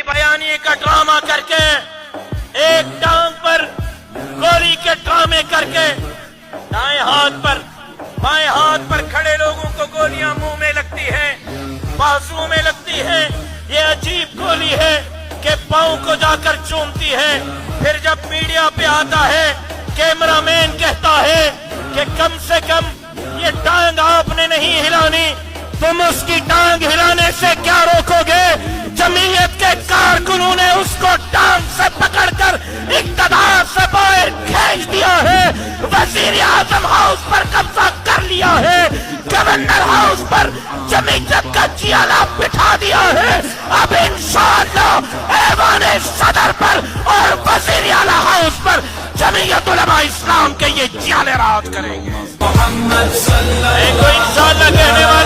بیانی کا ڈرامہ کر کے، ایک ٹانگ پر گولی کے ڈرامے کر کے، دائیں ہاتھ پر بائیں ہاتھ پر کھڑے لوگوں کو گولیاں منہ میں لگتی ہیں، بازو میں لگتی ہیں۔ یہ عجیب گولی ہے کہ پاؤں کو جا کر چومتی ہے۔ پھر جب میڈیا پہ آتا ہے، کیمرہ مین کہتا ہے کہ کم سے کم یہ ٹانگ آپ نے نہیں ہلانی، تم اس کی ٹانگ ہلانے سے کیا روکو گے؟ جمعیت کے کارکنوں نے اس کو ٹانگ سے پکڑ کر اقتدار سے باہر کھینچ دیا ہے، وزیر اعظم ہاؤس پر قبضہ کر لیا ہے، گورنر ہاؤس پر جمعیت کا چیالہ بٹھا دیا ہے۔ اب انشاءاللہ ایوان صدر پر اور وزیر اعلیٰ ہاؤس پر جمعیت علماء اسلام کے یہ چیالے راج کریں گے۔ محمد صلی اللہ علیہ وسلم انشاءاللہ کہنے والا